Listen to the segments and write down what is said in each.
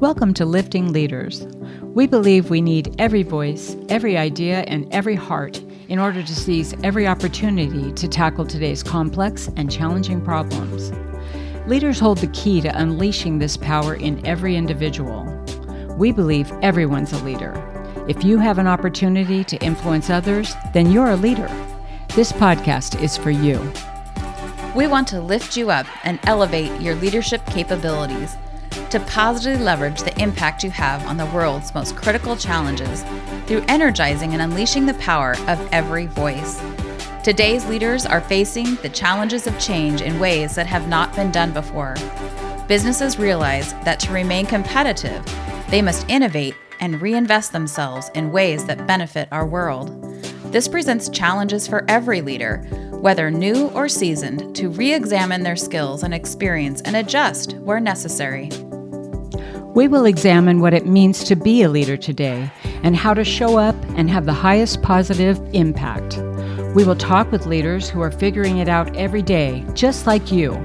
Welcome to Lifting Leaders. We believe we need every voice, every idea, and every heart in order to seize every opportunity to tackle today's complex and challenging problems. Leaders hold the key to unleashing this power in every individual. We believe everyone's a leader. If you have an opportunity to influence others, then you're a leader. This podcast is for you. We want to lift you up and elevate your leadership capabilities to positively leverage the impact you have on the world's most critical challenges through energizing and unleashing the power of every voice. Today's leaders are facing the challenges of change in ways that have not been done before. Businesses realize that to remain competitive, they must innovate and reinvest themselves in ways that benefit our world. This presents challenges for every leader, whether new or seasoned, to re-examine their skills and experience and adjust where necessary. We will examine what it means to be a leader today and how to show up and have the highest positive impact. We will talk with leaders who are figuring it out every day, just like you.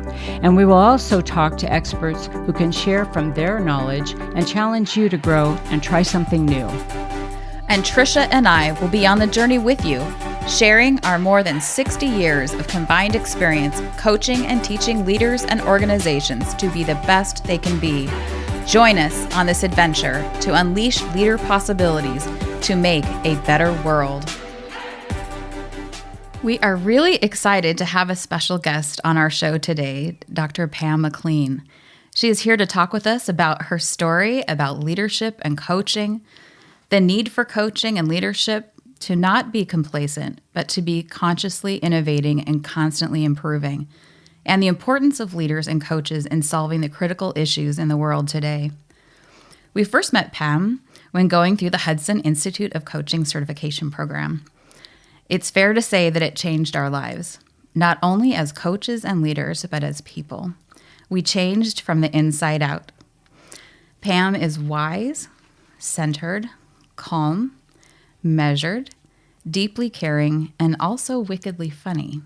And we will also talk to experts who can share from their knowledge and challenge you to grow and try something new. And Trisha and I will be on the journey with you, sharing our more than 60 years of combined experience coaching and teaching leaders and organizations to be the best they can be. Join us on this adventure to unleash leader possibilities to make a better world. We are really excited to have a special guest on our show today, Dr. Pam McLean. She is here to talk with us about her story about leadership and coaching, the need for coaching and leadership to not be complacent, but to be consciously innovating and constantly improving, and the importance of leaders and coaches in solving the critical issues in the world today. We first met Pam when going through the Hudson Institute of Coaching certification program. It's fair to say that it changed our lives, not only as coaches and leaders, but as people. We changed from the inside out. Pam is wise, centered, calm, measured, deeply caring, and also wickedly funny.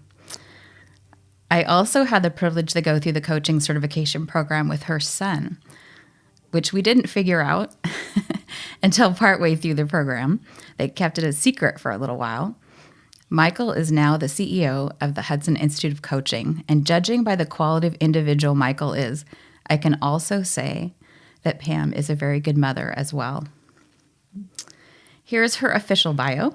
I also had the privilege to go through the coaching certification program with her son, which we didn't figure out until partway through the program. They kept it a secret for a little while. Michael is now the CEO of the Hudson Institute of Coaching, and judging by the quality of individual Michael is, I can also say that Pam is a very good mother as well. Here's her official bio.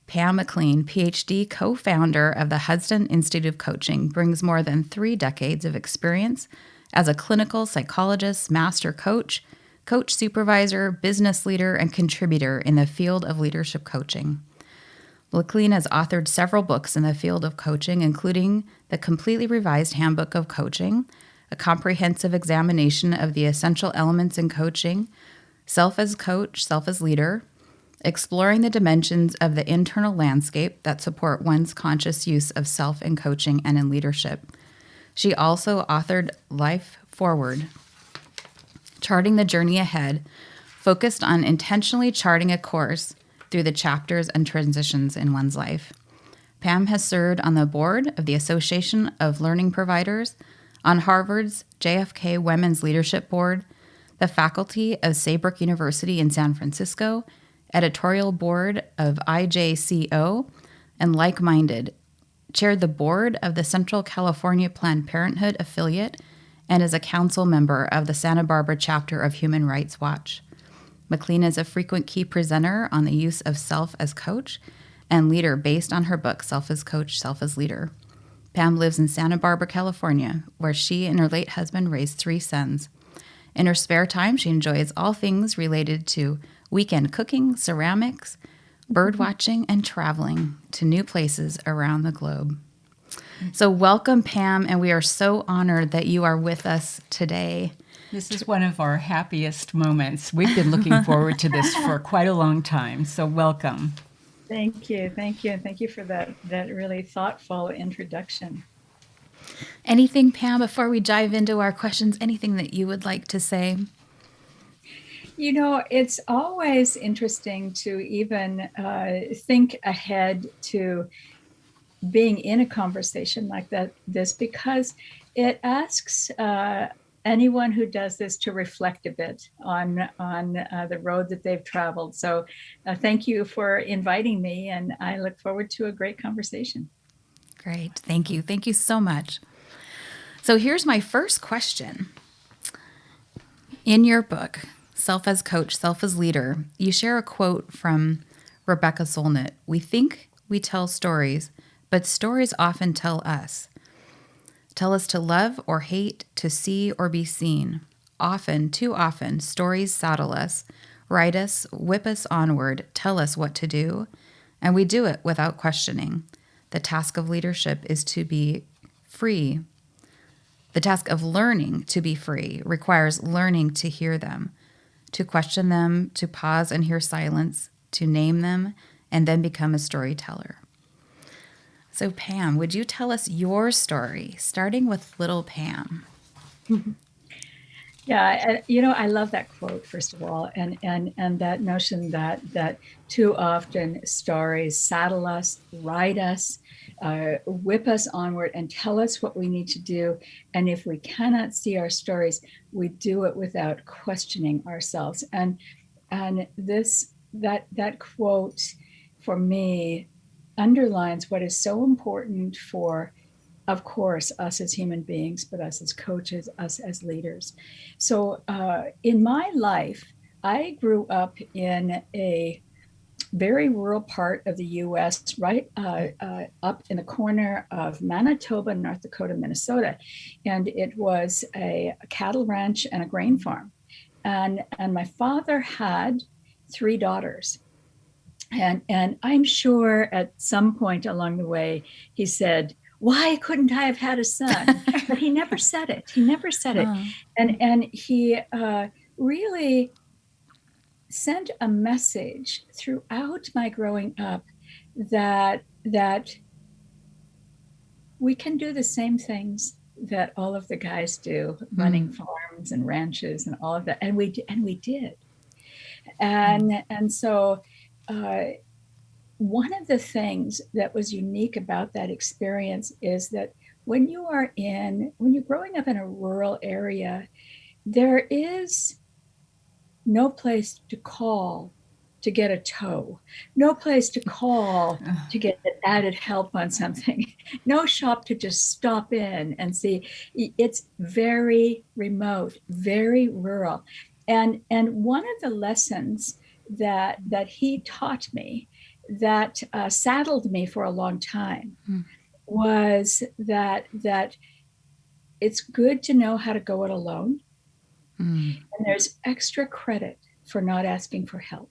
Pam McLean, PhD, co-founder of the Hudson Institute of Coaching, brings more than 3 decades of experience as a clinical psychologist, master coach, coach supervisor, business leader, and contributor in the field of leadership coaching. McLean has authored several books in the field of coaching, including the completely revised Handbook of Coaching, a comprehensive examination of the essential elements in coaching, Self as Coach, Self as Leader, exploring the dimensions of the internal landscape that support one's conscious use of self in coaching and in leadership. She also authored Life Forward, charting the journey ahead, focused on intentionally charting a course through the chapters and transitions in one's life. Pam has served on the board of the Association of Learning Providers, on Harvard's JFK Women's Leadership Board, the faculty of Saybrook University in San Francisco, editorial board of IJCO, and like-minded, chaired the board of the Central California Planned Parenthood affiliate, and is a council member of the Santa Barbara chapter of Human Rights Watch. McLean is a frequent key presenter on the use of self as coach and leader based on her book, Self as Coach, Self as Leader. Pam lives in Santa Barbara, California, where she and her late husband raised 3 sons. In her spare time, she enjoys all things related to weekend cooking, ceramics, bird watching, and traveling to new places around the globe. So welcome, Pam, and we are so honored that you are with us today. This is one of our happiest moments. We've been looking forward to this for quite a long time, so welcome. Thank you, and thank you for that really thoughtful introduction. Anything, Pam, before we dive into our questions, anything that you would like to say? You know, it's always interesting to even think ahead to being in a conversation like this, because it asks anyone who does this to reflect a bit on the road that they've traveled. So thank you for inviting me, and I look forward to a great conversation. Great. Thank you. Thank you so much. So here's my first question. In your book, Self as Coach, Self as Leader, you share a quote from Rebecca Solnit. We think we tell stories, but stories often tell us. Tell us to love or hate, to see or be seen. Often, too often, stories saddle us, ride us, whip us onward, tell us what to do, and we do it without questioning. The task of leadership is to be free. The task of learning to be free requires learning to hear them, to question them, to pause and hear silence, to name them, and then become a storyteller. So Pam, would you tell us your story, starting with little Pam? Yeah, I love that quote, first of all, and that notion that too often stories saddle us, ride us, whip us onward, and tell us what we need to do. And if we cannot see our stories, we do it without questioning ourselves. And that quote for me underlines what is so important for, of course, us as human beings, but us as coaches, us as leaders. So in my life, I grew up in a very rural part of the US, right up in the corner of Manitoba, North Dakota, Minnesota. And it was a cattle ranch and a grain farm. And my father had 3 daughters. And I'm sure at some point along the way, he said, why couldn't I have had a son? But he never said it. He never said it. And he really sent a message throughout my growing up that we can do the same things that all of the guys do, running farms and ranches and all of that. And we did. And so one of the things that was unique about that experience is that when you're growing up in a rural area, there is no place to call to get a tow, no place to call to get added help on something, no shop to just stop in and see. It's very remote, very rural. And one of the lessons that he taught me that saddled me for a long time was that it's good to know how to go it alone. And there's extra credit for not asking for help.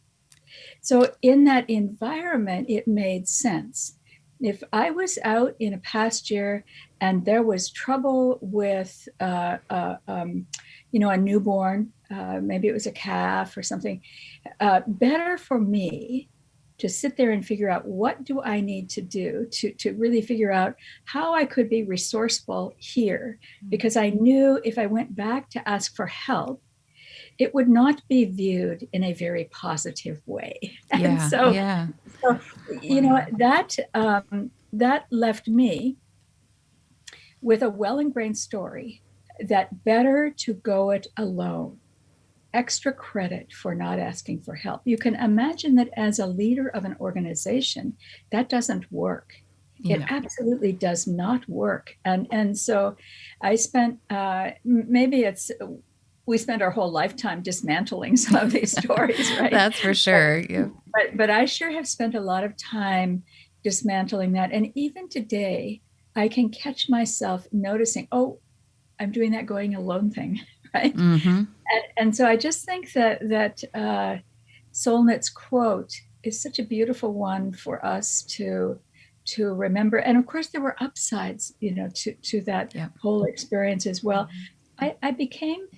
So in that environment, it made sense. If I was out in a pasture and there was trouble with a newborn, maybe it was a calf or something, better for me to sit there and figure out what do I need to do to really figure out how I could be resourceful here, because I knew if I went back to ask for help, it would not be viewed in a very positive way. And so that left me with a well-ingrained story that better to go it alone. Extra credit for not asking for help. You can imagine that as a leader of an organization, that doesn't work. It absolutely does not work. And so I spent, we spent our whole lifetime dismantling some of these stories, right? That's for sure. Yeah. But I sure have spent a lot of time dismantling that. And even today, I can catch myself noticing, oh, I'm doing that going alone thing, right? And so I just think that Solnit's quote is such a beautiful one for us to remember. And of course, there were upsides, to that whole experience as well. I became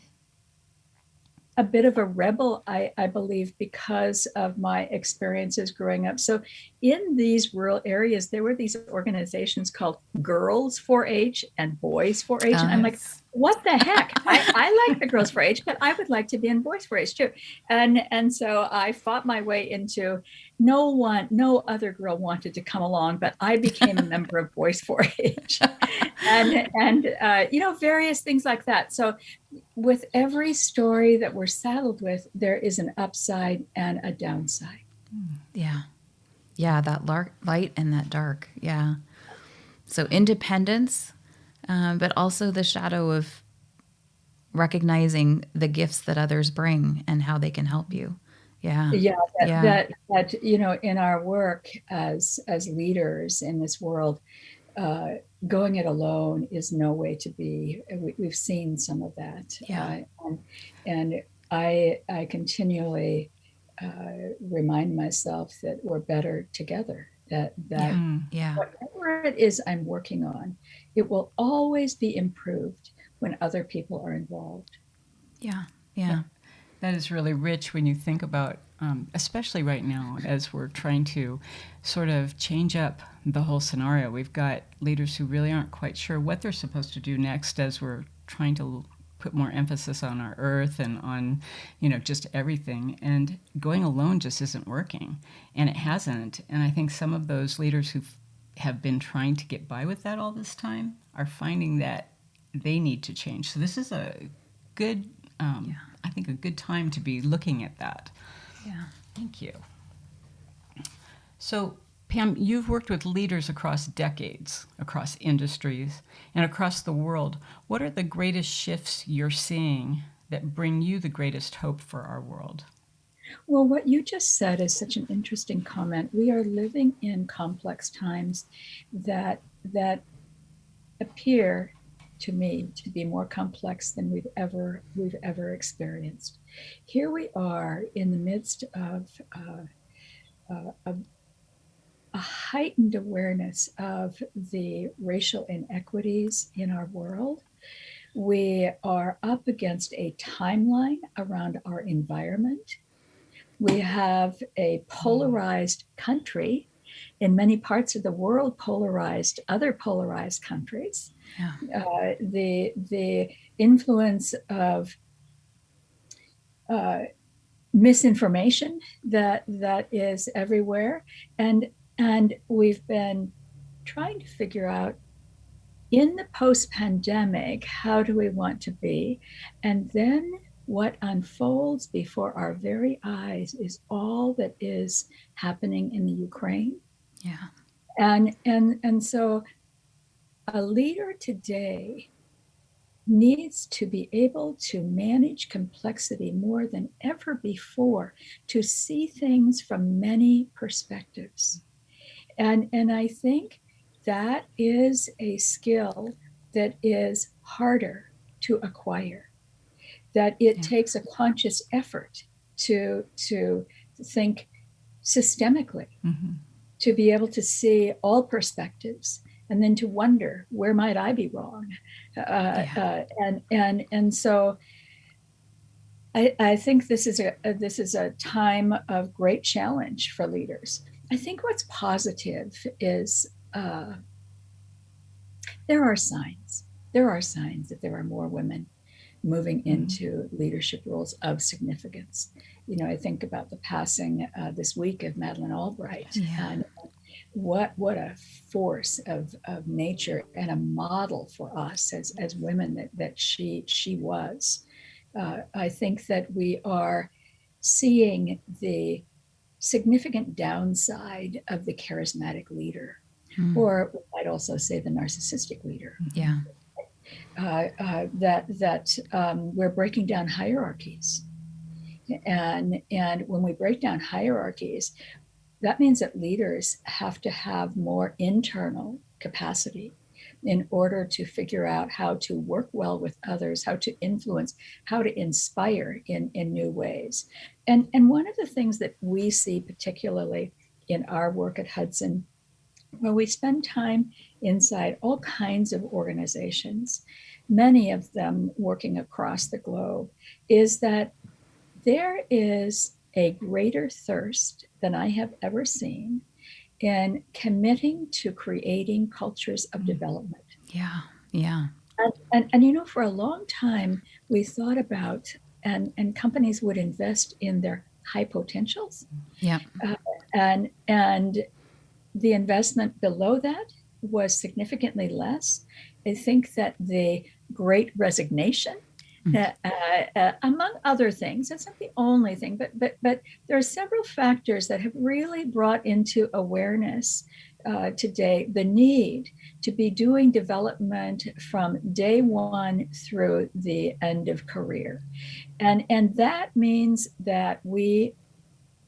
a bit of a rebel, I believe, because of my experiences growing up. So in these rural areas, there were these organizations called Girls 4-H and Boys 4-H. And I'm like, what the heck? I like the Girls 4-H, but I would like to be in Boys 4-H too. And so I fought my way into no other girl wanted to come along, but I became a member of Boys 4-H and various things like that. So with every story that we're saddled with, there is an upside and a downside. Yeah. Yeah, that light and that dark. Yeah. So independence, but also the shadow of recognizing the gifts that others bring and how they can help you. Yeah. Yeah, Yeah. that in our work as leaders in this world, uh, going it alone is no way to be. We've seen some of that, Yeah. and I continually remind myself that we're better together. That Yeah. Yeah. whatever it is I'm working on, it will always be improved when other people are involved. Yeah. Yeah. That is really rich when you think about, especially right now, as we're trying to sort of change up the whole scenario. We've got leaders who really aren't quite sure what they're supposed to do next as we're trying to put more emphasis on our earth and on, just everything. And going alone just isn't working. And it hasn't. And I think some of those leaders who have been trying to get by with that all this time are finding that they need to change. So this is a good I think a good time to be looking at that. Yeah. Thank you. So, Pam, you've worked with leaders across decades, across industries, and across the world. What are the greatest shifts you're seeing that bring you the greatest hope for our world? Well, what you just said is such an interesting comment. We are living in complex times that appear to me to be more complex than we've ever experienced. Here we are in the midst of a heightened awareness of the racial inequities in our world. We are up against a timeline around our environment. We have a polarized country, in many parts of the world, polarized other polarized countries. Yeah. The influence of misinformation that is everywhere, and we've been trying to figure out, in the post-pandemic, how do we want to be, and then what unfolds before our very eyes is all that is happening in the Ukraine. Yeah. And so a leader today needs to be able to manage complexity more than ever before, to see things from many perspectives. And I think that is a skill that is harder to acquire, that it takes a conscious effort to think systemically, to be able to see all perspectives, and then to wonder, where might I be wrong? And so I think this is a time of great challenge for leaders. I think what's positive is there are signs. There are signs that there are more women moving into leadership roles of significance. I think about the passing this week of Madeleine Albright, and what a force of nature and a model for us as women that she was. I think that we are seeing the significant downside of the charismatic leader, or we might also say the narcissistic leader. Yeah. That we're breaking down hierarchies, and when we break down hierarchies, that means that leaders have to have more internal capacity in order to figure out how to work well with others, how to influence, how to inspire in new ways. And one of the things that we see, particularly in our work at Hudson, where we spend time inside all kinds of organizations, many of them working across the globe, is that there is a greater thirst than I have ever seen in committing to creating cultures of development. Yeah. Yeah. And for a long time, we thought about, and companies would invest in their high potentials. Yeah. And the investment below that was significantly less. I think that the Great Resignation among other things. That's not the only thing, but there are several factors that have really brought into awareness today the need to be doing development from day one through the end of career. And that means that we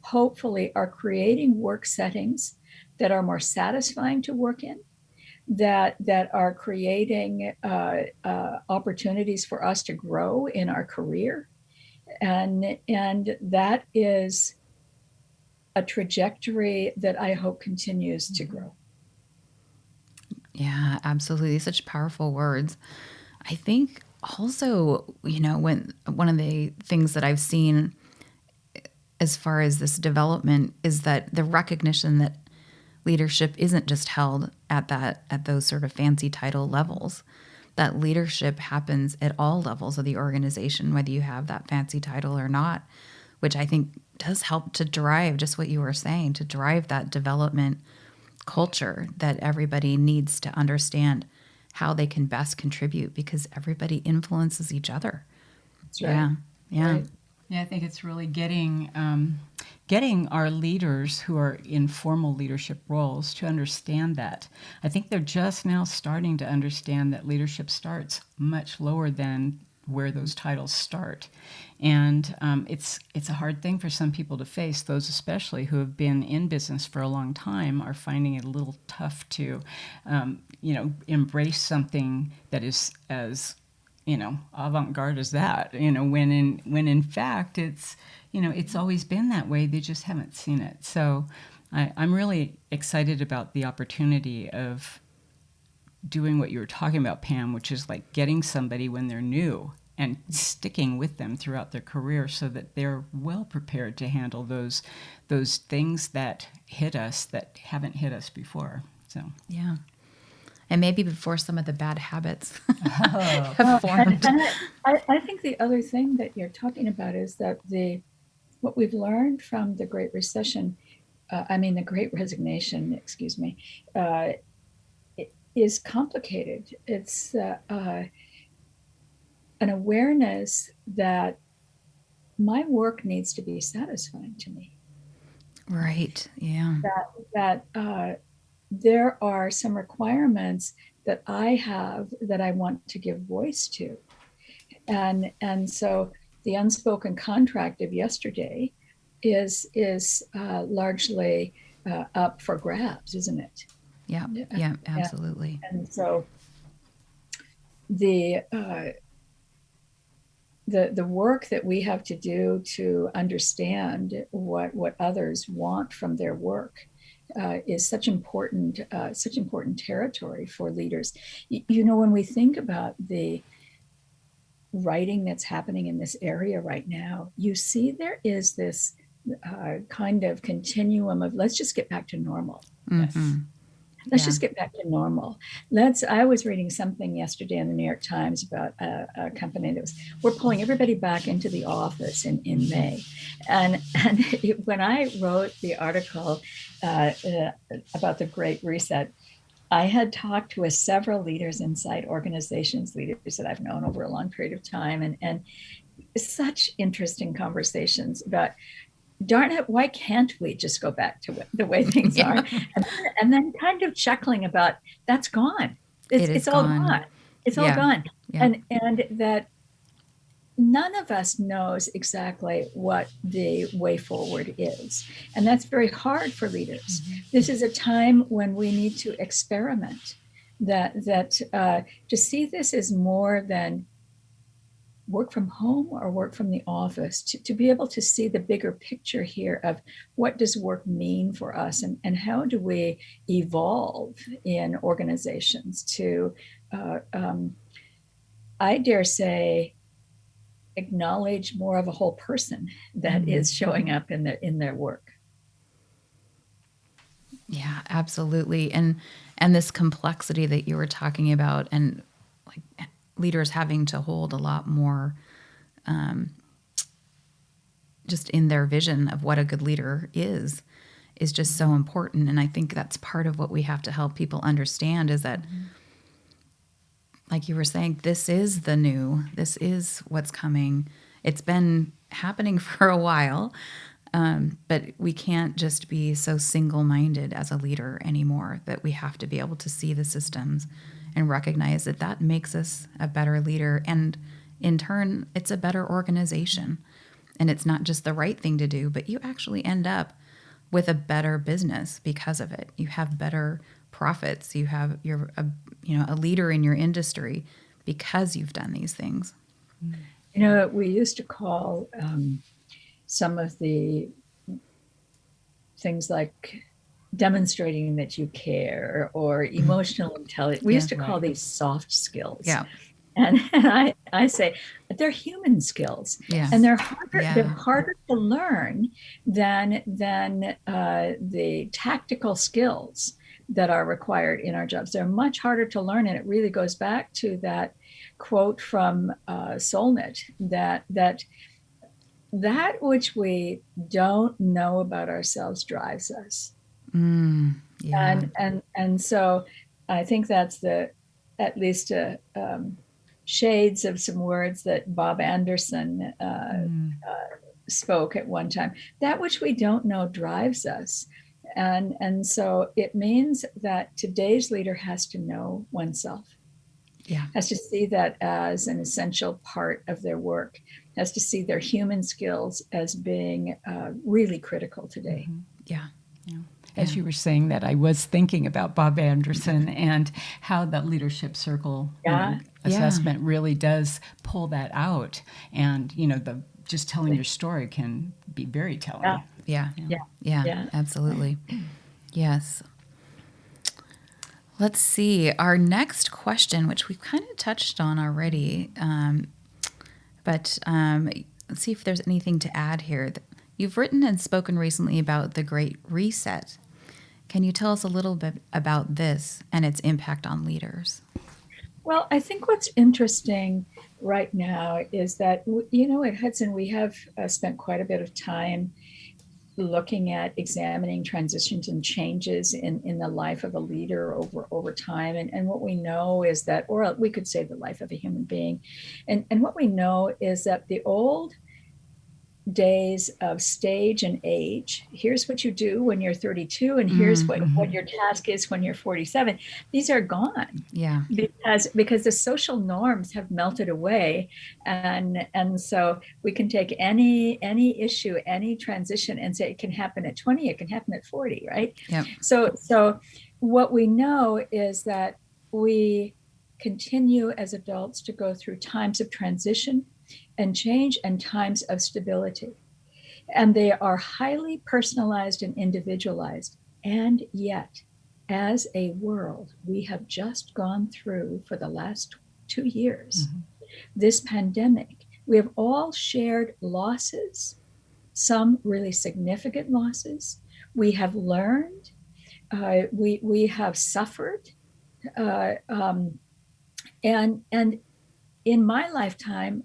hopefully are creating work settings that are more satisfying to work in, that are creating opportunities for us to grow in our career, and that is a trajectory that I hope continues to grow. Yeah, absolutely. Such powerful words. I think also, when one of the things that I've seen as far as this development is that the recognition that leadership isn't just held at those sort of fancy title levels, that leadership happens at all levels of the organization, whether you have that fancy title or not, which I think does help to drive just what you were saying, to drive that development culture that everybody needs to understand how they can best contribute, because everybody influences each other. That's right. Yeah. Right. Yeah, I think it's really getting our leaders who are in formal leadership roles to understand that. I think they're just now starting to understand that leadership starts much lower than where those titles start. And it's a hard thing for some people to face. Those especially who have been in business for a long time are finding it a little tough to, embrace something that is as avant-garde as that, when in fact it's always been that way. They just haven't seen it. So I'm really excited about the opportunity of doing what you were talking about, Pam, which is like getting somebody when they're new and sticking with them throughout their career so that they're well prepared to handle those things that hit us that haven't hit us before. So Yeah. And maybe before some of the bad habits have formed. And I think the other thing that you're talking about is that what we've learned from the Great Recession, the Great Resignation, excuse me, it is complicated. It's an awareness that my work needs to be satisfying to me. Right. Yeah. That there are some requirements that I have that I want to give voice to. And so the unspoken contract of yesterday is largely up for grabs, isn't it? Yeah. Yeah, absolutely. And so the work that we have to do to understand what others want from their work is such important territory for leaders. When we think about the writing that's happening in this area right now, you see there is this kind of continuum of let's just get back to normal. Mm-hmm. Let's just get back to normal. I was reading something yesterday in the New York Times about a company we're pulling everybody back into the office in May. And when I wrote the article about the Great Reset, I had talked with several leaders inside organizations, leaders that I've known over a long period of time, and such interesting conversations about, darn it, why can't we just go back to the way things are? And then kind of chuckling about, that's gone. It's all gone. It's all gone. Yeah. And that none of us knows exactly what the way forward is. And that's very hard for leaders. Mm-hmm. This is a time when we need to experiment, that to see this as more than work from home or work from the office, to be able to see the bigger picture here of what does work mean for us, and how do we evolve in organizations to, I dare say, acknowledge more of a whole person that is showing up in their work. Yeah, absolutely. And this complexity that you were talking about, and like leaders having to hold a lot more just in their vision of what a good leader is just so important. And I think that's part of what we have to help people understand, is that like you were saying, this is the new, this is what's coming. It's been happening for a while, but we can't just be so single-minded as a leader anymore, that we have to be able to see the systems and recognize that that makes us a better leader. And in turn, it's a better organization. And it's not just the right thing to do, but you actually end up with a better business because of it. You have better profits. You're a leader in your industry because you've done these things. We used to call some of the things like demonstrating that you care or emotional intelligence. We used to call these soft skills. Yeah. And I say they're human skills, and they're harder to learn than the tactical skills that are required in our jobs. They're much harder to learn, and it really goes back to that quote from Solnit that which we don't know about ourselves drives us. And so I think that's at least shades of some words that Bob Anderson spoke at one time. That which we don't know drives us. And so it means that today's leader has to know oneself, has to see that as an essential part of their work, has to see their human skills as being really critical today. As you were saying that, I was thinking about Bob Anderson and how that leadership circle assessment really does pull that out. And, just telling your story can be very telling. Yeah, absolutely. Yes. Let's see. Our next question, which we've kind of touched on already, but let's see if there's anything to add here. You've written and spoken recently about the Great Reset. Can you tell us a little bit about this and its impact on leaders? Well, I think what's interesting right now is that, at Hudson, we have spent quite a bit of time looking at examining transitions and changes in the life of a leader over time. And what we know is that, or we could say the life of a human being. And what we know is that the old days of stage and age, here's what you do when you're 32, and here's what your task is when you're 47, these are gone. Because the social norms have melted away, and so we can take any issue, any transition, and say it can happen at 20, it can happen at 40, right? So what we know is that we continue as adults to go through times of transition and change and times of stability. And they are highly personalized and individualized. And yet, as a world, we have just gone through, for the last 2 years, this pandemic. We have all shared losses, some really significant losses. We have learned, we have suffered. And in my lifetime,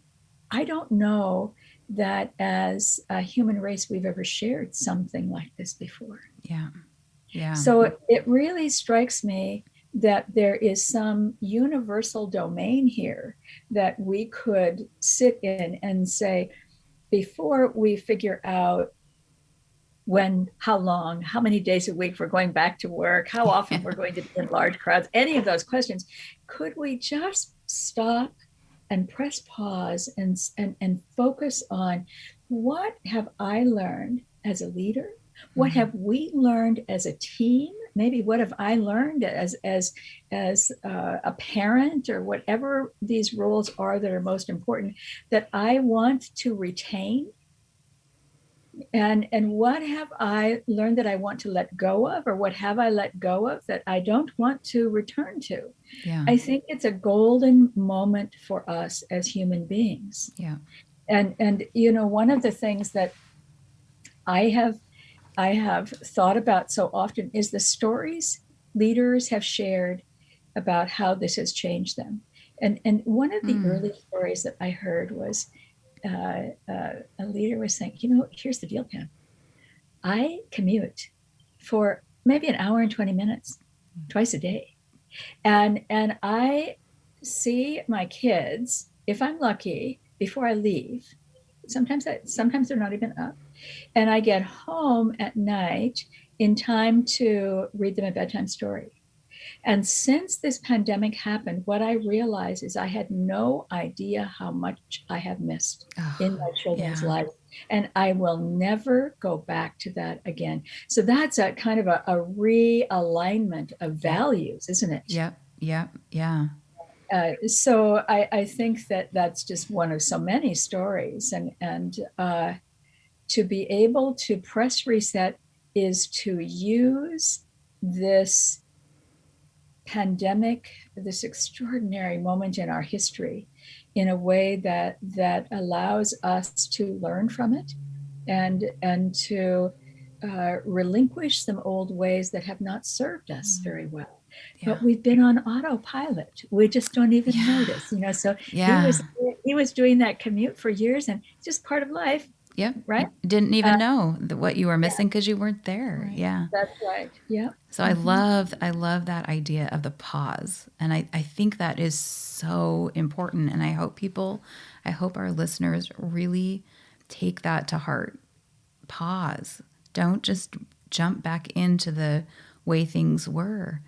I don't know that as a human race we've ever shared something like this before. So it really strikes me that there is some universal domain here that we could sit in and say, before we figure out when, how long, how many days a week we're going back to work, how often we're going to be in large crowds, any of those questions, could we just stop and press pause and focus on, what have I learned as a leader? What have we learned as a team? Maybe what have I learned as a parent, or whatever these roles are that are most important, that I want to retain? And what have I learned that I want to let go of, or what have I let go of that I don't want to return to? I think it's a golden moment for us as human beings. And one of the things that I have thought about so often is the stories leaders have shared about how this has changed them. And one of the early stories that I heard was a leader was saying, here's the deal, Pam. I commute for maybe an hour and 20 minutes twice a day. And I see my kids, if I'm lucky, before I leave. Sometimes they're not even up. And I get home at night in time to read them a bedtime story. And since this pandemic happened, what I realized is I had no idea how much I have missed in my children's lives. And I will never go back to that again. So that's a kind of a realignment of values, isn't it? Yep. Yeah. So I think that that's just one of so many stories. And to be able to press reset is to use this pandemic, this extraordinary moment in our history, in a way that allows us to learn from it and to relinquish some old ways that have not served us very well. But we've been on autopilot. We just don't even notice, So he was doing that commute for years, and it's just part of life. Yep. Right. Didn't even know what you were missing because you weren't there. Right. Yeah. That's right. Yeah. So I love that idea of the pause. And I think that is so important. And I hope our listeners really take that to heart. Pause. Don't just jump back into the way things were.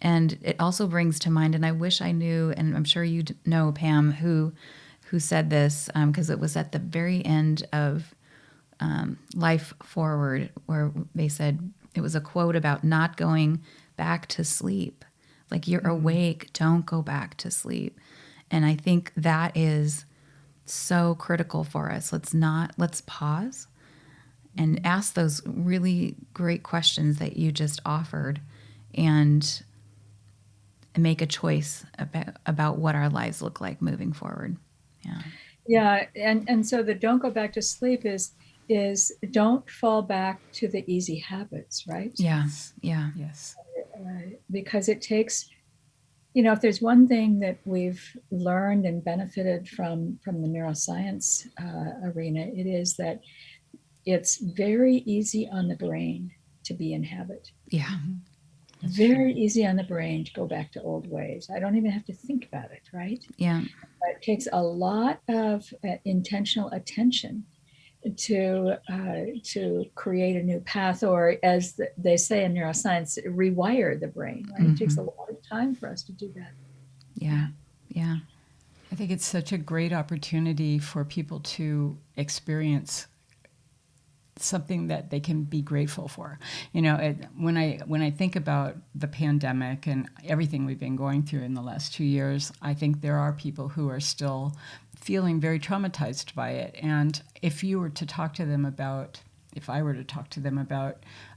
And it also brings to mind, and I wish I knew, and I'm sure you know, Pam, who said this, because it was at the very end of Life Forward, where they said, it was a quote about not going back to sleep. Like, you're awake, don't go back to sleep. And I think that is so critical for us. Let's pause and ask those really great questions that you just offered, and make a choice about what our lives look like moving forward. Yeah. And so the don't go back to sleep is don't fall back to the easy habits, right? Yes. Because it takes, if there's one thing that we've learned and benefited from the neuroscience arena, it is that it's very easy on the brain to be in habit. Yeah. Very easy on the brain to go back to old ways. I don't even have to think about it, right? Yeah. It takes a lot of intentional attention to create a new path, or as they say in neuroscience, rewire the brain. Right? It takes a lot of time for us to do that. Yeah. I think it's such a great opportunity for people to experience something that they can be grateful for. When I think about the pandemic and everything we've been going through in the last 2 years, I think there are people who are still feeling very traumatized by it. And if I were to talk to them about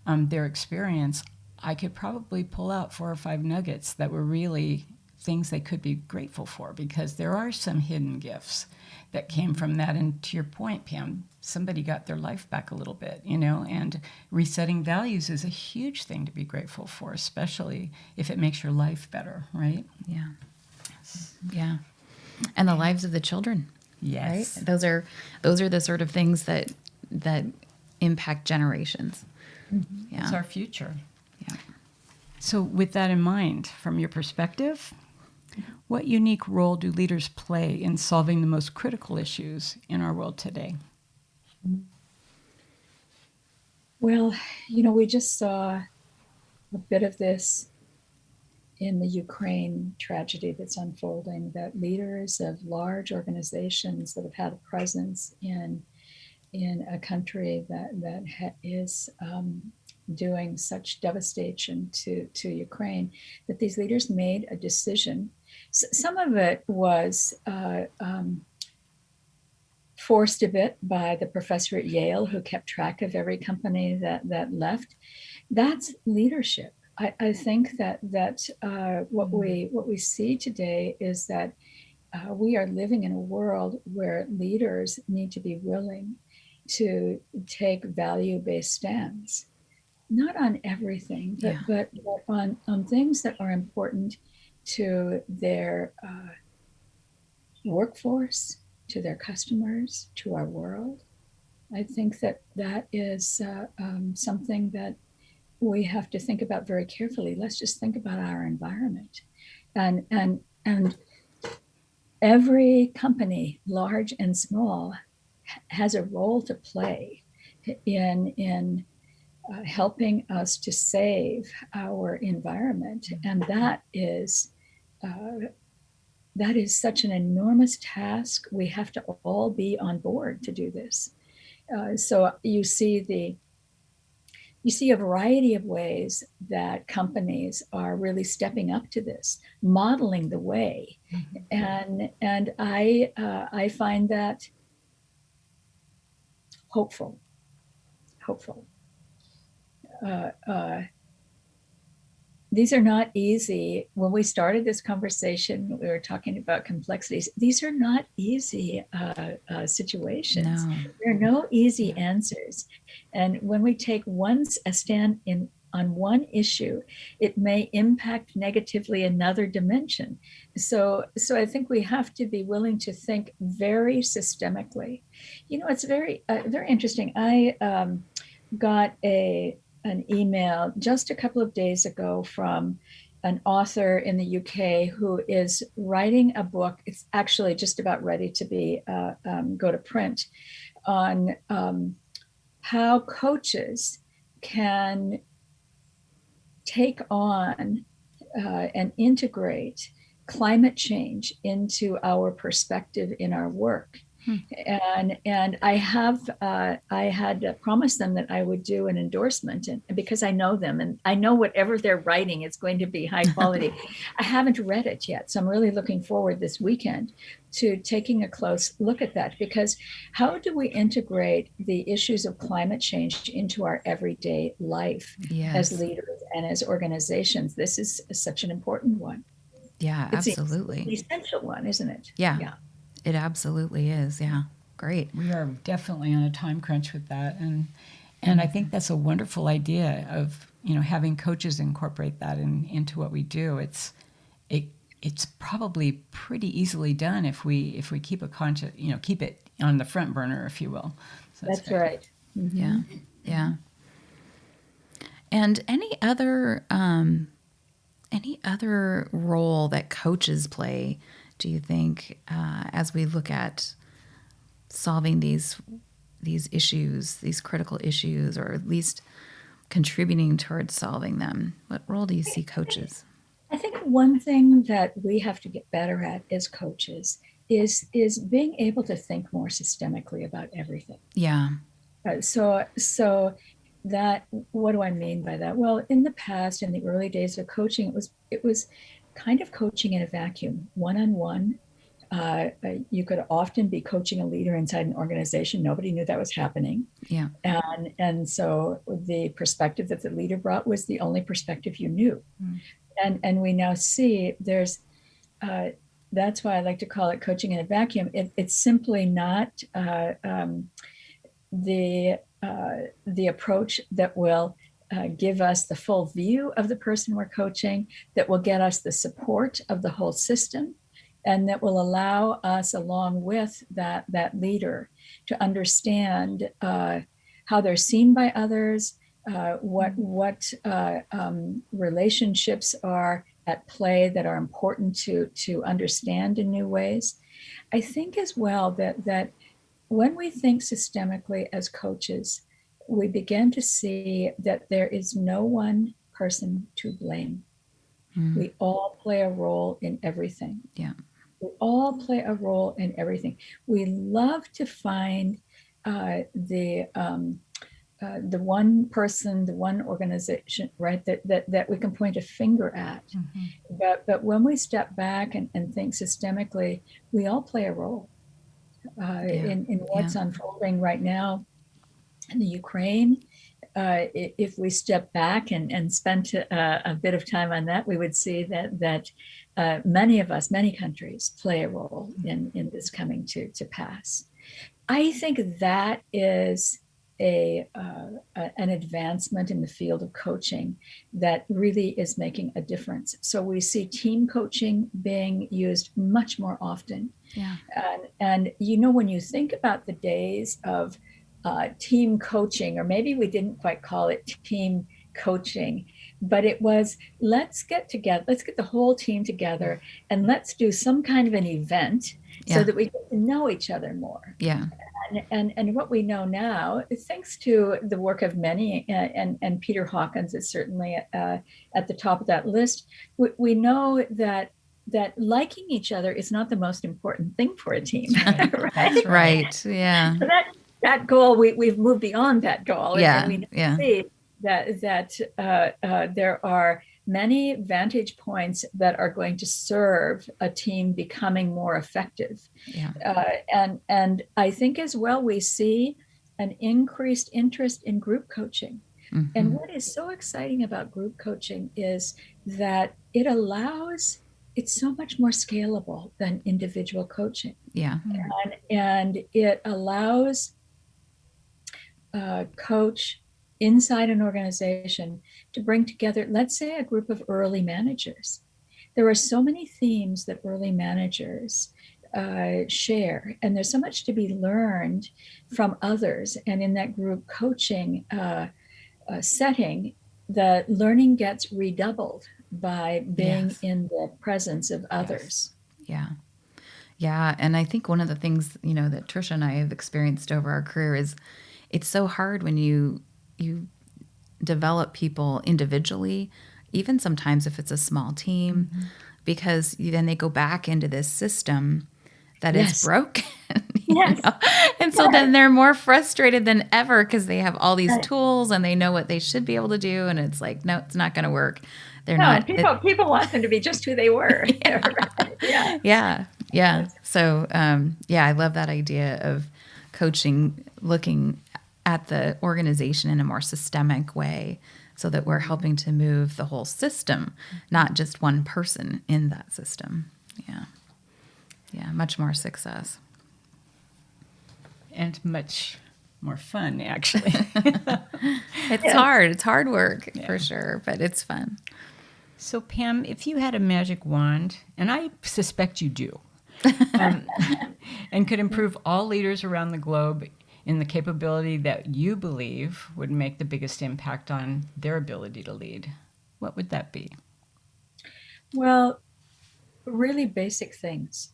their experience, I could probably pull out 4 or 5 nuggets that were really things they could be grateful for, because there are some hidden gifts that came from that. And to your point, Pam, somebody got their life back a little bit, and resetting values is a huge thing to be grateful for, especially if it makes your life better, right? Yeah. Yeah. And the lives of the children. Yes. Right? Those are the sort of things that impact generations. Mm-hmm. Yeah. It's our future. Yeah. So with that in mind, from your perspective, what unique role do leaders play in solving the most critical issues in our world today? Well, we just saw a bit of this in the Ukraine tragedy that's unfolding, that leaders of large organizations that have had a presence in a country that is doing such devastation to Ukraine, that these leaders made a decision. Some of it was forced a bit by the professor at Yale who kept track of every company that left. That's leadership. I think that what we see today is that we are living in a world where leaders need to be willing to take value-based stands, not on everything, but on things that are important to their workforce, to their customers, to our world. I think that is something that we have to think about very carefully. Let's just think about our environment, and every company, large and small, has a role to play in helping us to save our environment, and that is such an enormous task. We have to all be on board to do this. So you see a variety of ways that companies are really stepping up to this, modeling the way, and I find that hopeful. Uh, uh, these are not easy. When we started this conversation, we were talking about complexities. These are not easy situations. No. There are no easy answers. And when we take a stand on one issue, it may impact negatively another dimension. So I think we have to be willing to think very systemically. It's very interesting. I got an email just a couple of days ago from an author in the UK who is writing a book. It's actually just about ready to be go to print, on how coaches can take on and integrate climate change into our perspective in our work. And I had promised them that I would do an endorsement, and because I know them and I know whatever they're writing is going to be high quality. I haven't read it yet, so I'm really looking forward this weekend to taking a close look at that, because how do we integrate the issues of climate change into our everyday life as leaders and as organizations? This is such an important one. Yeah, absolutely. It's an essential one, isn't it? Yeah. It absolutely is. Yeah. Great. We are definitely on a time crunch with that. And I think that's a wonderful idea of, having coaches incorporate that into what we do. It's probably pretty easily done if we keep keep it on the front burner, if you will. So that's right. Mm-hmm. Yeah. Yeah. And any other role that coaches play, do you think, as we look at solving these issues, these critical issues, or at least contributing towards solving them? What role do you see coaches? I think one thing that we have to get better at as coaches is being able to think more systemically about everything. Yeah. So that, what do I mean by that? Well, in the past, in the early days of coaching, it was kind of coaching in a vacuum, one-on-one. You could often be coaching a leader inside an organization. Nobody knew that was happening. Yeah. And so the perspective that the leader brought was the only perspective you knew. And we now see there's, that's why I like to call it coaching in a vacuum. It's simply not the approach that will give us the full view of the person we're coaching, that will get us the support of the whole system, and that will allow us, along with that leader, to understand how they're seen by others, what relationships are at play that are important to understand in new ways. I think as well that when we think systemically as coaches, we begin to see that there is no one person to blame. We all play a role in everything. Yeah. We all play a role in everything. We love to find the one person, the one organization, right, that we can point a finger at. But when we step back and think systemically, we all play a role in what's unfolding right now in the Ukraine. If we step back and spend a bit of time on that, we would see that many countries play a role in this coming to pass. I think that is an advancement in the field of coaching that really is making a difference. So we see team coaching being used much more often. Yeah. And when you think about the days of team coaching, or maybe we didn't quite call it team coaching, but it was, let's get together, let's get the whole team together and let's do some kind of an event so that we get to know each other more. Yeah. And what we know now, thanks to the work of many, and Peter Hawkins is certainly at the top of that list, we know that liking each other is not the most important thing for a team. Right. Right. Yeah. So that goal, we've moved beyond that goal. Yeah. And we see that there are many vantage points that are going to serve a team becoming more effective. Yeah. And I think as well, we see an increased interest in group coaching. Mm-hmm. And what is so exciting about group coaching is that it's so much more scalable than individual coaching. Yeah. And it allows a coach inside an organization to bring together, let's say, a group of early managers. There are so many themes that early managers share, and there's so much to be learned from others. And in that group coaching setting, the learning gets redoubled by being in the presence of others. Yeah. Yeah. And I think one of the things, that Tricia and I have experienced over our career is it's so hard when you develop people individually, even sometimes if it's a small team, because then they go back into this system that is broken. And so then they're more frustrated than ever because they have all these tools and they know what they should be able to do. And it's like, no, it's not going to work. People want them to be just who they were. Yeah. So, I love that idea of coaching, looking at the organization in a more systemic way so that we're helping to move the whole system, not just one person in that system. Yeah, much more success. And much more fun, actually. It's hard. It's hard work, for sure, but it's fun. So, Pam, if you had a magic wand, and I suspect you do, and could improve all leaders around the globe in the capability that you believe would make the biggest impact on their ability to lead, what would that be? Well, really basic things.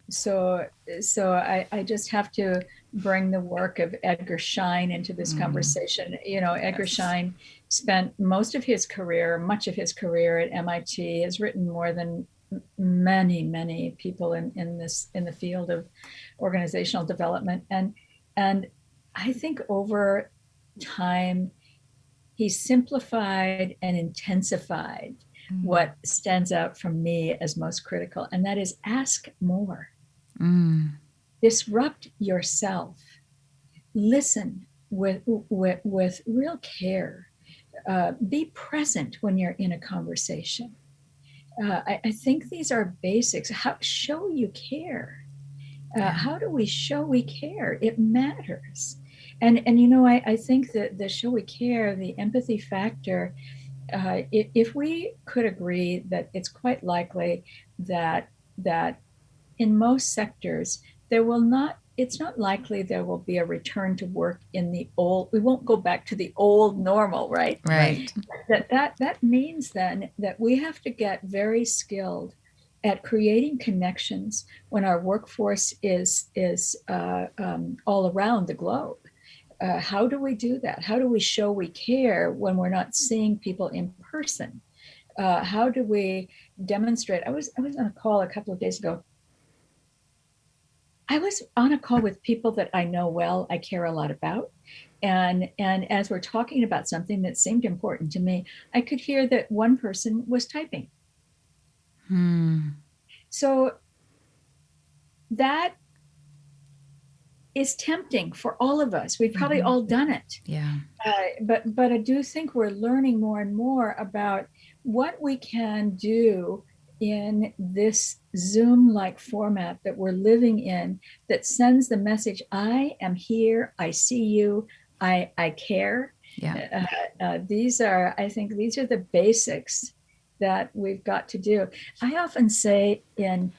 So I just have to bring the work of Edgar Schein into this conversation. Edgar Schein spent much of his career at MIT, has written more than many people in the field of organizational development. And I think over time, he simplified and intensified what stands out from me as most critical, and that is ask more. Disrupt yourself. Listen with real care. Be present when you're in a conversation. I think these are basics. Show you care. How do we show we care? It matters. And I think that the show we care, the empathy factor, if we could agree that it's quite likely that in most sectors it's not likely there will be a return to work in the old. We won't go back to the old normal, right? Right. That means then that we have to get very skilled at creating connections when our workforce is all around the globe. How do we do that? How do we show we care when we're not seeing people in person? How do we demonstrate? I was on a call a couple of days ago. I was on a call with people that I know well, I care a lot about. And as we're talking about something that seemed important to me, I could hear that one person was typing. So that is tempting for all of us. We've probably all done it. Yeah. But I do think we're learning more and more about what we can do in this Zoom-like format that we're living in that sends the message, I am here, I see you, I care. Yeah. I think these are the basics that we've got to do. I often say in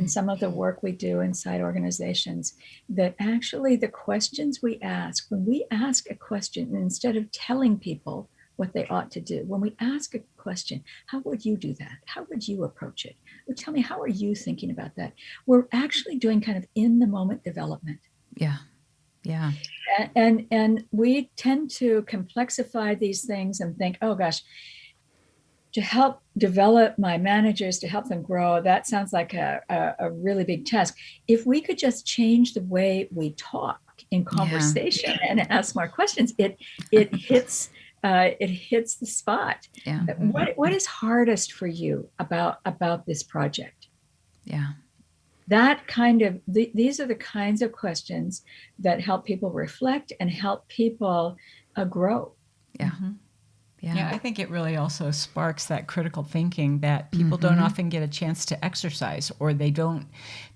some of the work we do inside organizations that actually the questions we ask, when we ask a question, instead of telling people what they ought to do. When we ask a question, how would you do that? How would you approach it? Well, tell me, how are you thinking about that? We're actually doing kind of in the moment development. Yeah. Yeah. And we tend to complexify these things and think, oh gosh, to help develop my managers, to help them grow, that sounds like a really big task. If we could just change the way we talk in conversation and ask more questions, it hits the spot. Yeah. What is hardest for you about this project? Yeah. That kind of these are the kinds of questions that help people reflect and help people grow. Yeah. Yeah, I think it really also sparks that critical thinking that people don't often get a chance to exercise, or they don't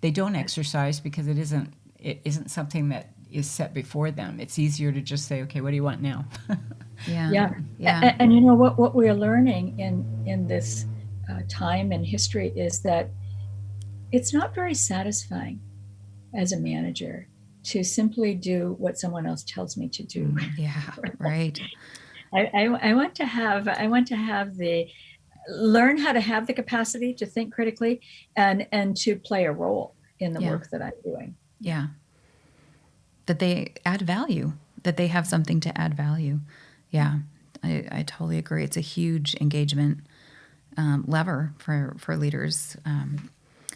exercise because it isn't something that is set before them. It's easier to just say, okay, what do you want now? Yeah. And you know what we're learning in this time in history is that it's not very satisfying as a manager to simply do what someone else tells me to do. Yeah, right. I want to have learn how to have the capacity to think critically and to play a role in the work that I'm doing. Yeah. That they add value, that they have something to add value. Yeah, I totally agree. It's a huge engagement lever for leaders.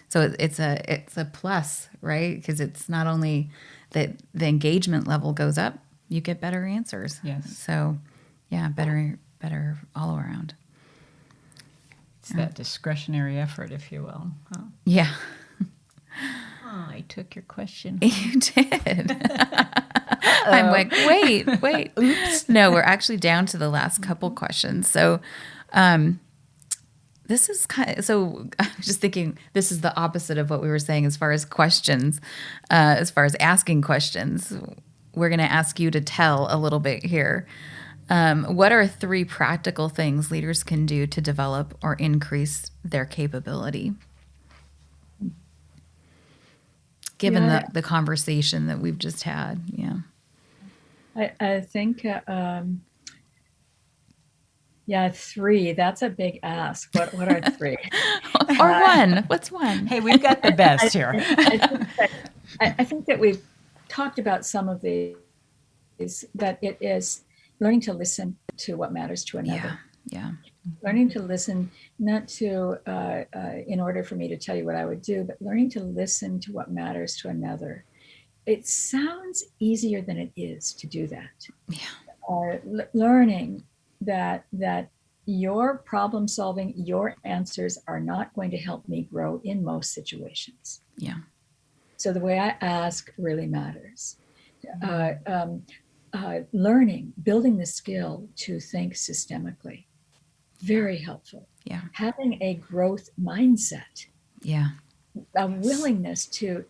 So it's a plus, right? Because it's not only that the engagement level goes up, you get better answers. Yes. So, yeah, better all around. It's that discretionary effort, if you will. Huh? Yeah. Oh, I took your question. You did. I'm like, wait. Oops. No, we're actually down to the last couple questions. So, this is so I'm just thinking this is the opposite of what we were saying as far as questions, as far as asking questions. We're going to ask you to tell a little bit here. What are 3 practical things leaders can do to develop or increase their capability? Given the conversation that we've just had. Yeah. I think, 3, that's a big ask. What are 3? Or 1. What's 1? Hey, we've got the best here. I think that we've talked about some of these, that it is learning to listen to what matters to another. Yeah. Learning to listen, not to, in order for me to tell you what I would do, but learning to listen to what matters to another. It sounds easier than it is to do that. Yeah. Learning that your problem solving, your answers are not going to help me grow in most situations. Yeah. So the way I ask really matters. Learning, building the skill to think systemically, very helpful. Yeah. Having a growth mindset. Yeah. A willingness to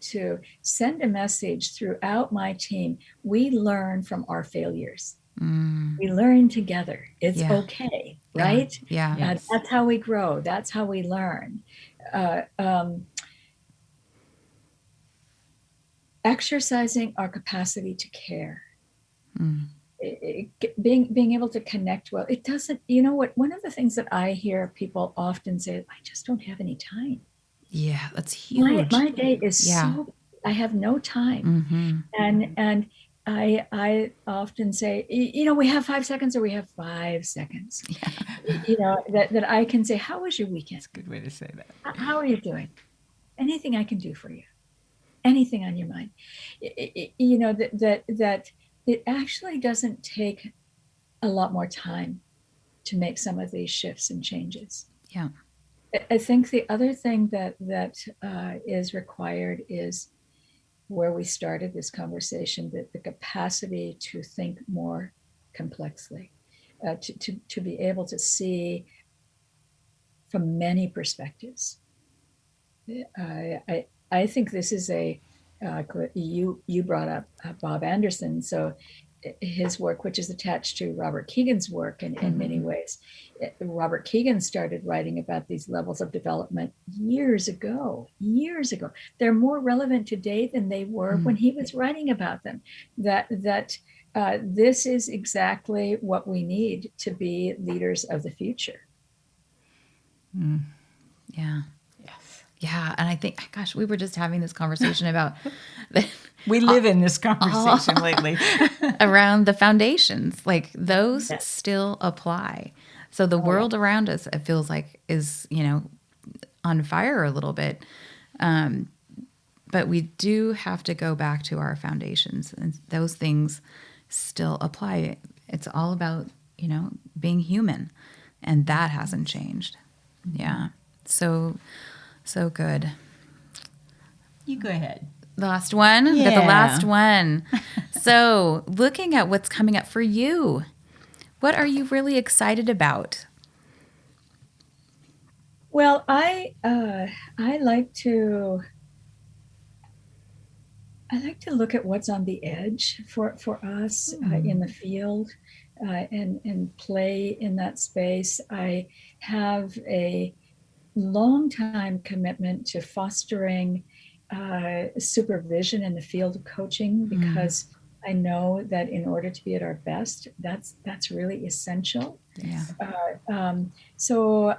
send a message throughout my team. We learn from our failures. We learn together. It's okay, right? Yeah. Yes. That's how we grow. That's how we learn. Exercising our capacity to care. Being able to connect well. It doesn't, you know what? One of the things that I hear people often say, I just don't have any time. Yeah, that's huge. My day is so, I have no time. And I often say, we have 5 seconds, or we have 5 seconds. That I can say, how was your weekend? That's a good way to say that. How are you doing? Anything I can do for you? Anything on your mind? That it actually doesn't take a lot more time to make some of these shifts and changes. Yeah. I think the other thing that is required is where we started this conversation, that the capacity to think more complexly, to be able to see from many perspectives. I think this is you brought up Bob Anderson, so his work, which is attached to Robert Keegan's work in many ways. Robert Keegan started writing about these levels of development years ago. They're more relevant today than they were when he was writing about them. That this is exactly what we need to be leaders of the future. Yeah. Yes. Yeah. And I think, gosh, we were just having this conversation about We live in this conversation lately. around the foundations, like those Yes. still apply. So the world around us, it feels like is, on fire a little bit. But we do have to go back to our foundations, and those things still apply. It's all about, being human, and that hasn't changed. Yeah. So good. You go ahead. The last one? Yeah. The last one. So, looking at what's coming up for you, what are you really excited about? Well, I like to look at what's on the edge for us in the field and play in that space. I have a long time commitment to fostering supervision in the field of coaching, because I know that in order to be at our best, that's really essential. Yeah. So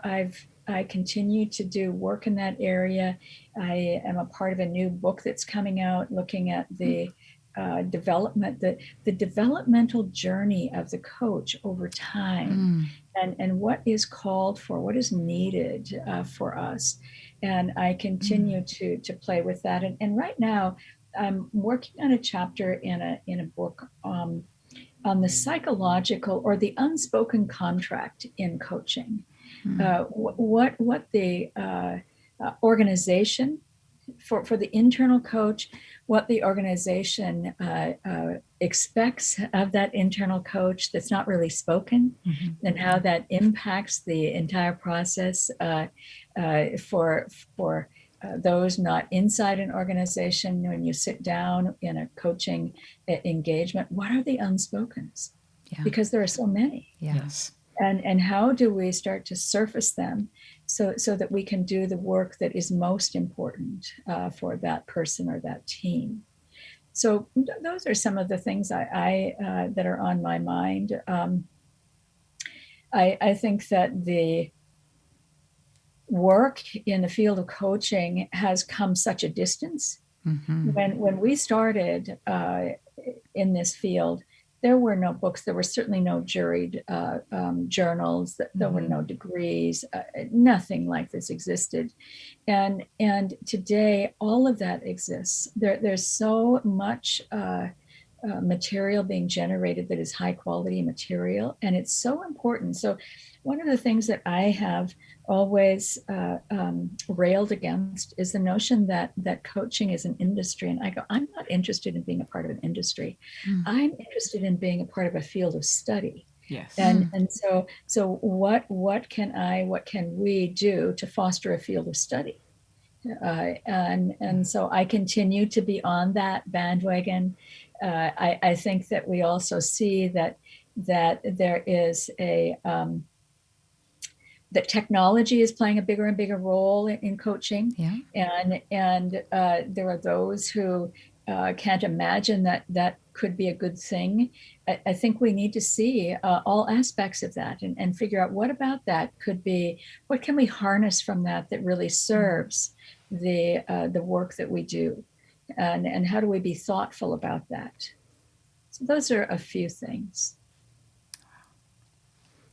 I continue to do work in that area. I am a part of a new book that's coming out looking at the the developmental journey of the coach over time, and what is called for, what is needed for us. And I continue to play with that. And right now, I'm working on a chapter in a book on the psychological or the unspoken contract in coaching. What the organization for the internal coach, what the organization expects of that internal coach that's not really spoken, and how that impacts the entire process for those not inside an organization. When you sit down in a coaching engagement, what are the unspokens? Yeah. Because there are so many. Yeah. Yes. And how do we start to surface them so that we can do the work that is most important for that person or that team? So those are some of the things I that are on my mind. I think that the work in the field of coaching has come such a distance. When we started in this field, there were no books. There were certainly no juried journals. There were no degrees. Nothing like this existed. And today, all of that exists. There's so much material being generated that is high quality material, and it's so important. So one of the things that I have always railed against is the notion that coaching is an industry. And I go, I'm not interested in being a part of an industry. I'm interested in being a part of a field of study. Yes. And so what can we do to foster a field of study? And so I continue to be on that bandwagon. I think that we also see that there is that technology is playing a bigger and bigger role in coaching. Yeah. And there are those who can't imagine that could be a good thing. I think we need to see all aspects of that and figure out what about that could be, what can we harness from that really serves the work that we do, and how do we be thoughtful about that? So those are a few things.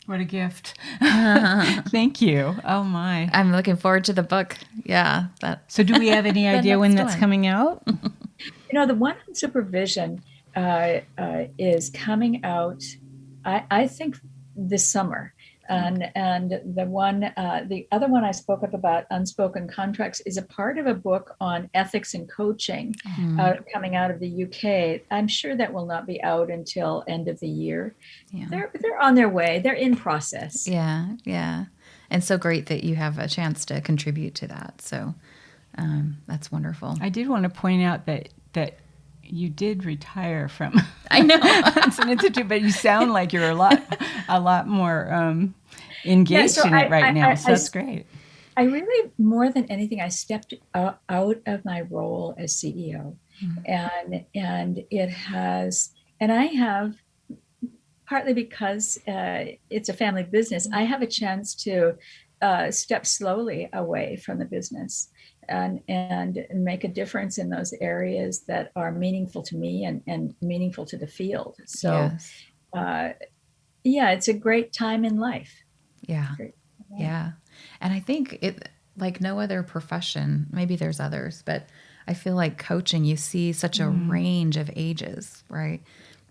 What a gift. Thank you. Oh, my. I'm looking forward to the book. Yeah. So do we have any idea when that's one. coming out? The one on supervision is coming out, I think, this summer. And the other one I spoke up about, unspoken contracts, is a part of a book on ethics and coaching coming out of the UK. I'm sure that will not be out until end of the year. Yeah. They're on their way. They're in process. Yeah. Yeah. And so great that you have a chance to contribute to that. So that's wonderful. I did want to point out that you did retire from I know Hudson Institute, but you sound like you're a lot more engaged in it right now. So that's great. I really, more than anything, I stepped out of my role as CEO, and it has And I have, partly because it's a family business, I have a chance to step slowly away from the business and make a difference in those areas that are meaningful to me and meaningful to the field. So, Yes. Yeah, it's a great time in life. Yeah. Great. Yeah. And I think it, like no other profession, maybe there's others, but I feel like coaching, you see such a range of ages, right?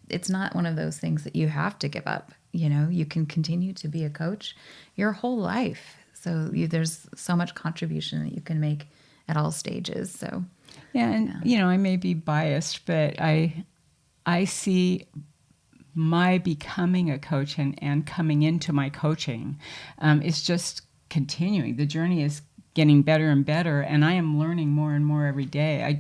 It's not one of those things that you have to give up. You can continue to be a coach your whole life. So there's so much contribution that you can make at all stages. So, Yeah, and I may be biased, but I see my becoming a coach and coming into my coaching is just continuing. The journey is getting better and better, and I am learning more and more every day.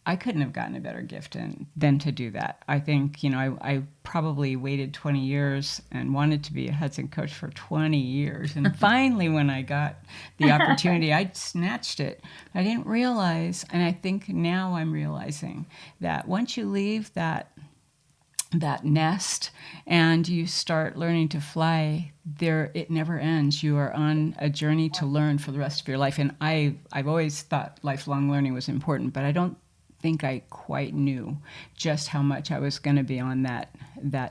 I couldn't have gotten a better gift than to do that. I think, I probably waited 20 years and wanted to be a Hudson coach for 20 years. And finally, when I got the opportunity, I snatched it. I didn't realize, and I think now I'm realizing that once you leave that nest and you start learning to fly, it never ends. You are on a journey to learn for the rest of your life. And I've always thought lifelong learning was important, but I don't think I quite knew just how much I was going to be on that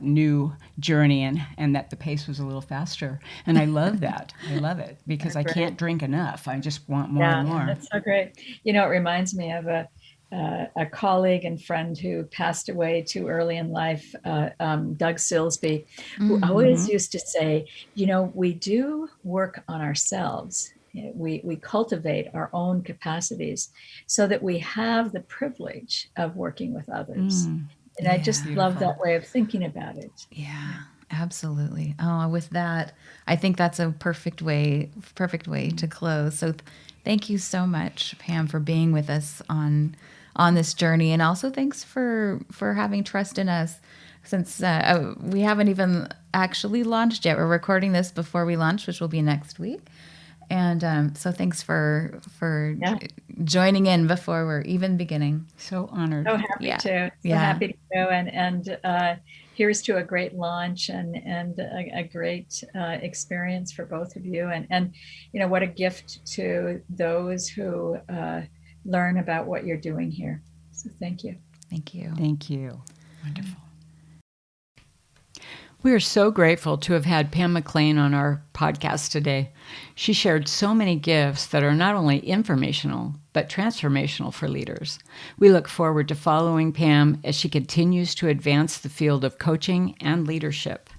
new journey, and that the pace was a little faster. And I love that. I love it because I can't drink enough. I just want more and more. That's so great. It reminds me of a colleague and friend who passed away too early in life, Doug Silsby, who always used to say, we do work on ourselves. We cultivate our own capacities so that we have the privilege of working with others. And I just love that way of thinking about it. Yeah, absolutely. Oh, with that, I think that's a perfect way to close. So thank you so much, Pam, for being with us on this journey. And also thanks for having trust in us, since we haven't even actually launched yet. We're recording this before we launch, which will be next week. And so thanks for joining in before we're even beginning. So honored. So happy to. So happy to go. And here's to a great launch and a great experience for both of you. And what a gift to those who learn about what you're doing here. So thank you. Thank you. Thank you. Wonderful. We are so grateful to have had Pam McLean on our podcast today. She shared so many gifts that are not only informational, but transformational for leaders. We look forward to following Pam as she continues to advance the field of coaching and leadership.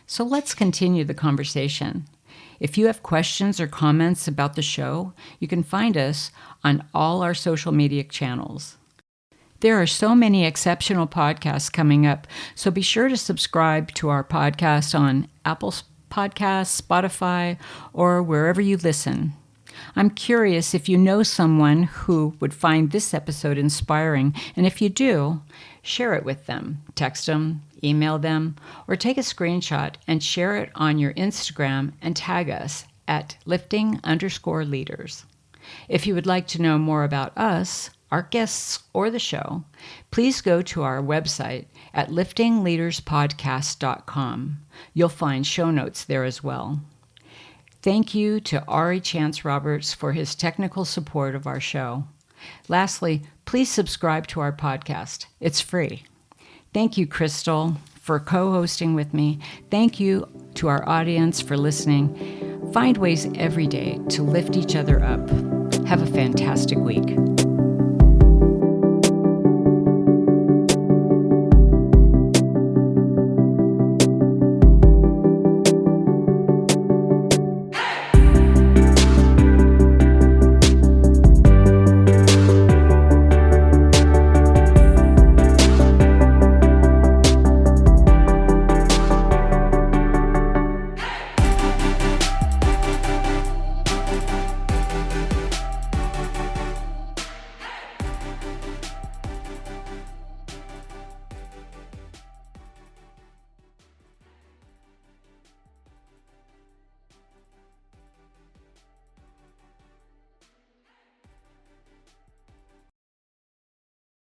So let's continue the conversation. If you have questions or comments about the show, you can find us on all our social media channels. There are so many exceptional podcasts coming up, so be sure to subscribe to our podcast on Apple Podcasts, Spotify, or wherever you listen. I'm curious if you know someone who would find this episode inspiring, and if you do, share it with them. Text them, email them, or take a screenshot and share it on your Instagram and tag us at lifting_leaders. If you would like to know more about us, our guests, or the show, please go to our website at liftingleaderspodcast.com. You'll find show notes there as well. Thank you to Ari Chance Roberts for his technical support of our show. Lastly, please subscribe to our podcast. It's free. Thank you, Crystal, for co-hosting with me. Thank you to our audience for listening. Find ways every day to lift each other up. Have a fantastic week.